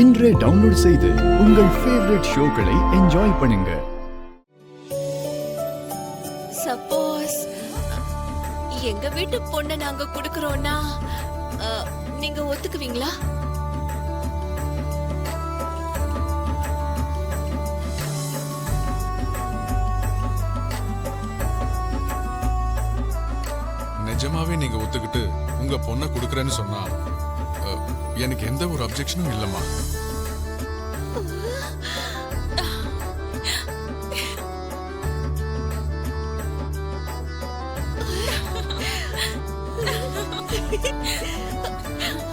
இன்றே டவுன்லோட் செய்து உங்கள் ஃபேவரட் ஷோக்களை என்ஜாய் பண்ணுங்க. சப்போஸ் எங்க வீட்டு பொண்ணை நாங்க குடுக்கறோம்னா நீங்க ஒத்துக்குவீங்களா? நிஜமாவே நீங்க ஒத்துக்கிட்டு உங்க பொண்ணை குடுக்கறேன்னு சொன்னா எனக்கு எந்த ஒரு அப்ஜெக்ஷனும் இல்லம்மா.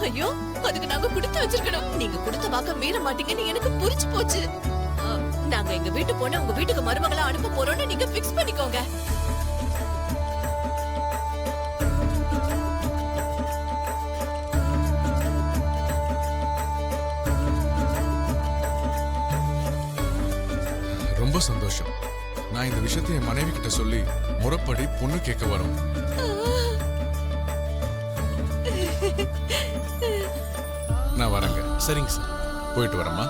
ஐயோ, அதுக்கு நாங்க கொடுத்து வச்சிருக்கணும். நீங்க கொடுத்த வாக்க மீற மாட்டீங்கன்னு எனக்கு புரிஞ்சு போச்சு. நாங்க எங்க வீட்டு பொண்ணை உங்க வீட்டுக்கு மருமகளா அனுப்ப போறோம்னு நீங்க பிக்ஸ் பண்ணிக்கோங்க. ரொம்ப சந்தோஷம். நான் இந்த விஷயத்தை என் மனைவி கிட்ட சொல்லி முறைப்படி பொண்ணு கேட்க வரோம். நான் வரேங்க. சரிங்க சார், போயிட்டு வரேம்மா.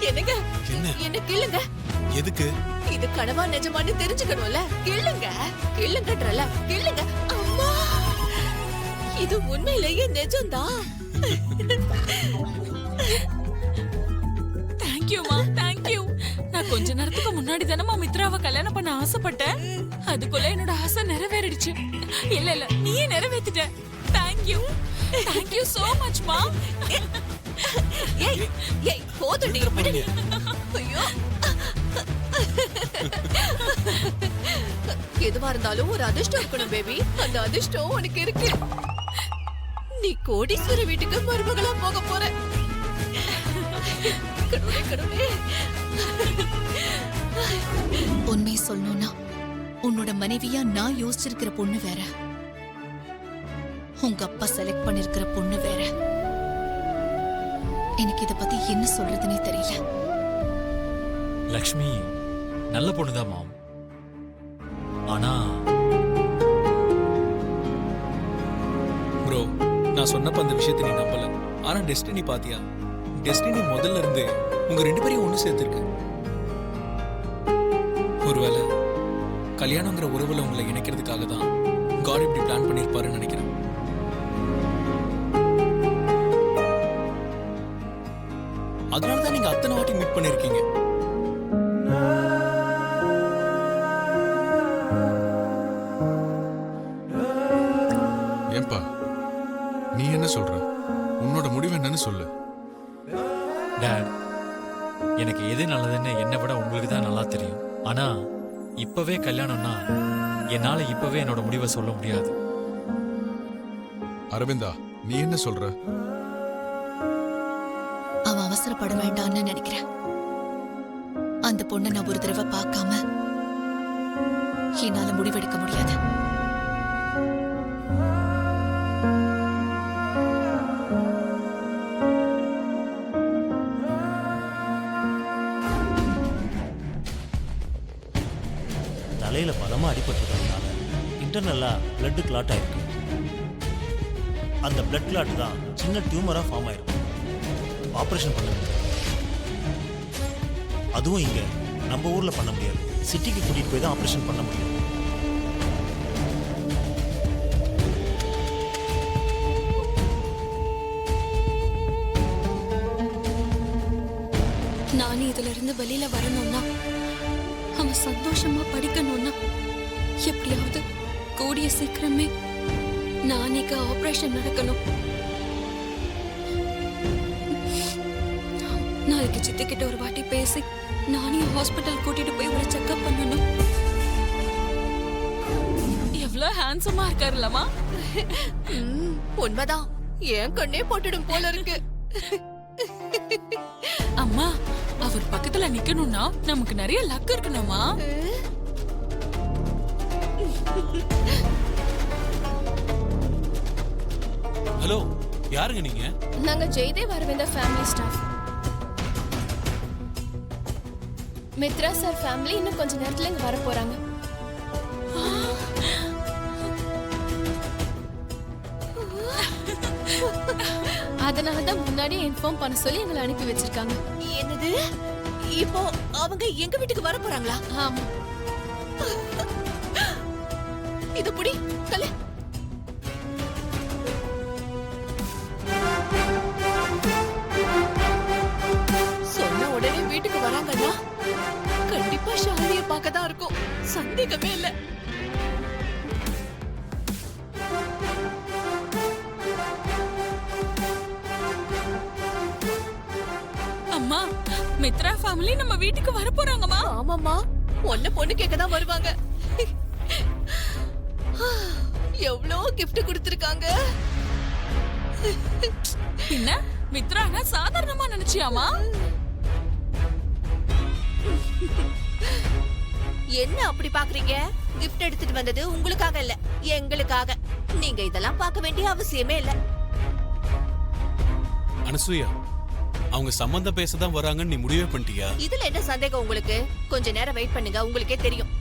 என்னங்க, என்ன கிள்ளுங்க. எதுக்கு? இது கனவா நிஜமானு தெரிஞ்சுக்கணும்ல. கிள்ளுங்க, கிள்ளுங்கன்றல, கிள்ளுங்க. அம்மா, இது உண்மையிலேயே நிஜம்தான். தேங்க்யூமா, தேங்க்யூ. நான் கொஞ்ச நேரத்துக்கு முன்னாடி தானமா மித்ராவை கல்யாணம் பண்ண ஆசைப்பட்டேன். அதுக்குள்ள என்னோட ஆசை நிறைவேறிடுச்சு. இல்ல இல்ல, நீயே நிறைவேத்திட்ட. தேங்க்யூ, தேங்க்யூ சோ மச் மா. ஏய் ஏய், போதுடி விடுடி. ஐயோ, எதுவா இருந்தாலும் ஒரு அதிர்ஷ்டம் இருக்கணும் பேபி. அந்த அதிர்ஷ்டம் உனக்கு இருக்கு. நீ கோடீஸ்வர வீட்டுக்கு மருமகளா போக போற. கடவுளே, கடவுளே. உண்மை சொல்லணும்னா உன்னோட மனைவியா நான் யோசிச்சிருக்கிற பொண்ணு வேற, உங்க அப்பா செலக்ட் பண்ணிருக்கிற பொண்ணு வேற. எனக்கு இத பத்தி என்ன சொல்றதுன்னே தெரியல. லக்ஷ்மி நல்ல பொண்ணுதான் மாம். ஆனா ப்ரோ, நான் சொன்னப்ப அந்த விஷயத்தை நீ நம்பல. ஆனா டெஸ்டினி பாத்தியா? டெஸ்டினி முதல்ல இருந்து உங்க ரெண்டு பேரையும் ஒண்ணு சேர்த்திருக்கு. ஒருவேளை கல்யாணங்கிற உறவுல உங்களை இணைக்கிறதுக்காக தான் காட் இப்படி பிளான் பண்ணிருப்பாருன்னு நினைக்கிறேன். அதனாலதான் நீங்க அத்தனை வாட்டி மீட் பண்ணிருக்கீங்க. ஏன்பா நீ என்ன சொல்ற? உன்னோட முடிவு என்னன்னு சொல்லு. டாட், எனக்கு எது நல்லதுன்னு என்னை விட உங்களுக்கு தான் நல்லா தெரியும். ஆனா இப்பவே கல்யாணம்னா என்னால இப்பவே என்னோட முடிவை சொல்ல முடியாது. அரவிந்தா, நீ என்ன சொல்ற? அவ அவசரப்பட வேண்டாம்னு நினைக்கிறேன். அந்த பொண்ணை நான் ஒரு தடவை பார்க்காம என்னால முடிவெடுக்க முடியாது. தலையில பலமா அடிபட்டிருக்கிறதுனால இன்டர்னலா பிளட் கிளாட் ஆயிருக்கு. அந்த பிளட் கிளாட் தான் சின்ன டியூமரா ஃபார்ம் ஆயிருக்கு. ஆபரேஷன் பண்ண முடியாது. அதுவும் இங்க நம்ம ஊர்ல பண்ண முடியாது. சிட்டிக்கு கூட்டிட்டு போய் தான் ஆபரேஷன் பண்ண முடியும். நானே இதுல இருந்து வெளியில வரணும்னா, அவன் சந்தோஷமா படிக்கணும்னா, எப்படியாவது கூடிய சீக்கிரமே நாளைக்கு ஆபரேஷன் நடக்கணும். நாளைக்கு சித்திக்கிட்ட ஒரு வாட்டி பேசி நானே ஹாஸ்பிட்டல் கூட்டிட்டு போய் ஒரு செக்அப் பண்ணணும். எவ்வளவு ஹேண்ட்ஸமா இருக்காருலமா. உண்மைதான், என் கண்ணே போட்டுடும் போல இருக்கு. அம்மா, அவர் பக்கத்துல நிக்கணும்னா நமக்கு நிறைய லக் இருக்கணுமா. ஹலோ, யாருங்க நீங்க? நாங்க Jayadev Aravinda family staff. Mithra sir family இன்னும் கொஞ்ச நேரத்துல இங்க வர போறாங்க. அதனாலதான் முன்னாடியே இன்ஃபார்ம் பண்ண சொல்லி எங்களை அனுப்பி வச்சிருக்காங்க. என்னது இப்போ அவங்க எங்க வீட்டுக்கு வர போறாங்களா? ஆமா. இது புடி கலை. சொன்ன உடனே வீட்டுக்கு வராங்கன்னா கண்டிப்பா ஷாலிய பார்க்கதான் இருக்கும், சந்தேகமே இல்ல. அம்மா, மித்ரா ஃபேமிலி நம்ம வீட்டுக்கு வர போறாங்கம்மா. ஆமாம்மா, ஒன்ன பொண்ணு கேட்க தான் வருவாங்க. எவ்வளோ gift கொடுத்திருக்காங்க. என்ன மித்ரானா சாதாரணமா நினைச்சியாமா? என்ன அப்படி பாக்குறீங்க? gift எடுத்துட்டு வந்தது உங்களுக்காக இல்ல, எங்களுக்காக. நீங்க இதெல்லாம் பார்க்க வேண்டிய அவசியமே இல்ல. அனசூயா, அவங்க சம்பந்தம் பேசதான் வராங்கன்னு நீ முடிவே பண்ணிட்டியா? இதுல என்ன சந்தேகம் உங்களுக்கு? கொஞ்ச நேரம் வெயிட் பண்ணுங்க, உங்களுக்கே தெரியும்.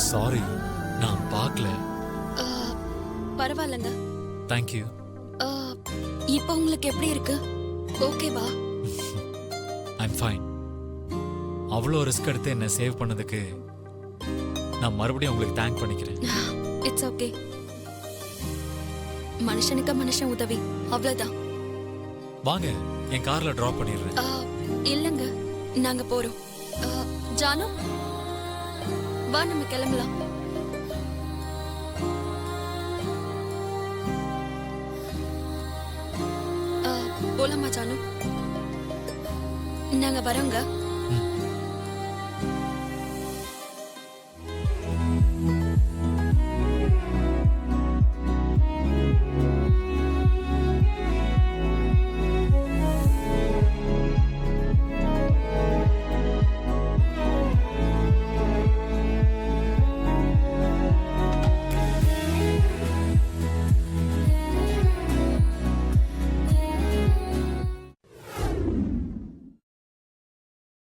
சாரி, நான் பார்க்கல. பரவாயில்லங்க. தேங்க்யூ. இப்போ உங்களுக்கு எப்படி இருக்கு? ஓகேவா? I'm fine. அவ்வளோ ரிஸ்க் எடுத்து என்ன சேவ் பண்ணதுக்கு நான் மறுபடியும் உங்களுக்கு தேங்க் பண்ணிக்கிறேன். It's okay. மனுஷனுக்கு மனுஷன் உதவி, அவ்வளவுதான். வாங்க, என் கார்ல டிராப் பண்ணிடுறேன். இல்லங்க, நாங்க போறோம். ஜானு, வா நம்ம கிளம்பலாம். போலாமா ஜானு? நாங்க வரோங்க.